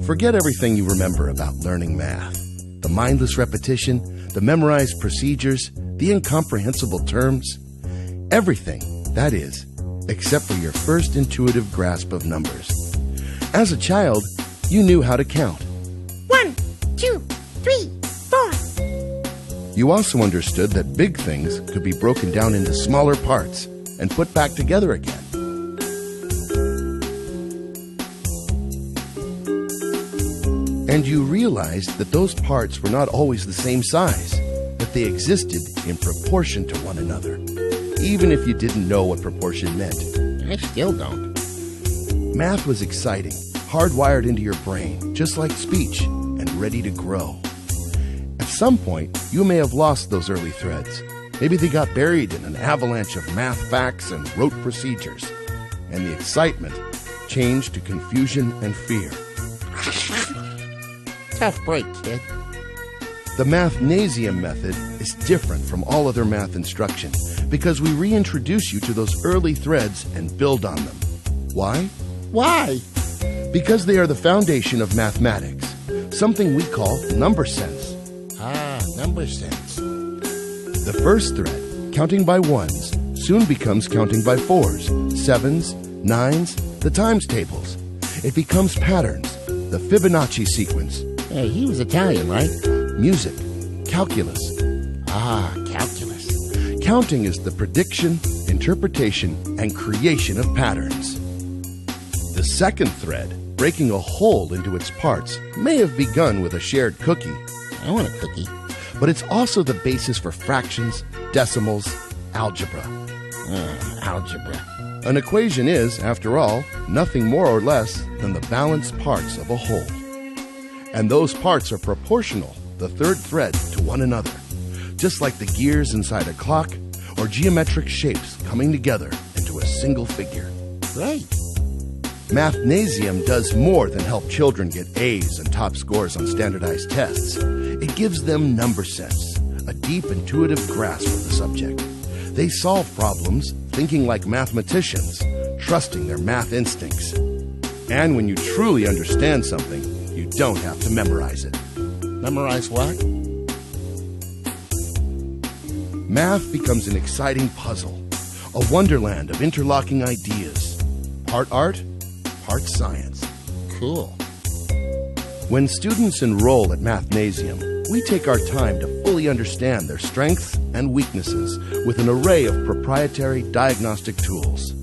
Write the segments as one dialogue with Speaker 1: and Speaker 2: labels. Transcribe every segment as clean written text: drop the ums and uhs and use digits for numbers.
Speaker 1: Forget everything you remember about learning math. The mindless repetition, the memorized procedures, the incomprehensible terms. Everything, that is, except for your first intuitive grasp of numbers. As a child, you knew how to count.
Speaker 2: 1, 2, 3, 4.
Speaker 1: You also understood that big things could be broken down into smaller parts and put back together again. And you realized that those parts were not always the same size, that they existed in proportion to one another, even if you didn't know what proportion meant.
Speaker 2: I still don't.
Speaker 1: Math was exciting, hardwired into your brain, just like speech, and ready to grow. At some point, you may have lost those early threads. Maybe they got buried in an avalanche of math facts and rote procedures, and the excitement changed to confusion and fear.
Speaker 2: Tough break, kid.
Speaker 1: The Mathnasium Method is different from all other math instruction because we reintroduce you to those early threads and build on them. Why?
Speaker 2: Why?
Speaker 1: Because they are the foundation of mathematics, something we call number sense.
Speaker 2: Ah, number sense.
Speaker 1: The first thread, counting by ones, soon becomes counting by fours, sevens, nines, the times tables. It becomes patterns, the Fibonacci sequence.
Speaker 2: Hey, he was Italian, right?
Speaker 1: Music, calculus.
Speaker 2: Ah, calculus.
Speaker 1: Counting is the prediction, interpretation, and creation of patterns. The second thread, breaking a whole into its parts, may have begun with a shared cookie.
Speaker 2: I want a cookie.
Speaker 1: But it's also the basis for fractions, decimals, algebra.
Speaker 2: Algebra.
Speaker 1: An equation is, after all, nothing more or less than the balanced parts of a whole. And those parts are proportional, the third thread, to one another, just like the gears inside a clock or geometric shapes coming together into a single figure.
Speaker 2: Right.
Speaker 1: Mathnasium does more than help children get A's and top scores on standardized tests. It gives them number sense, a deep intuitive grasp of the subject. They solve problems thinking like mathematicians, trusting their math instincts. And when you truly understand something, you don't have to memorize it.
Speaker 2: Memorize what?
Speaker 1: Math becomes an exciting puzzle, a wonderland of interlocking ideas. Part art, part science.
Speaker 2: Cool.
Speaker 1: When students enroll at Mathnasium, we take our time to fully understand their strengths and weaknesses with an array of proprietary diagnostic tools.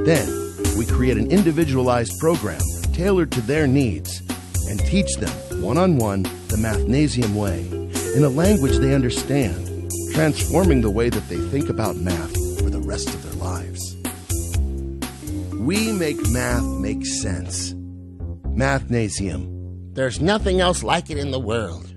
Speaker 1: Then, we create an individualized program tailored to their needs and teach them, one-on-one, the Mathnasium way, in a language they understand, transforming the way that they think about math for the rest of their lives. We make math make sense. Mathnasium.
Speaker 2: There's nothing else like it in the world.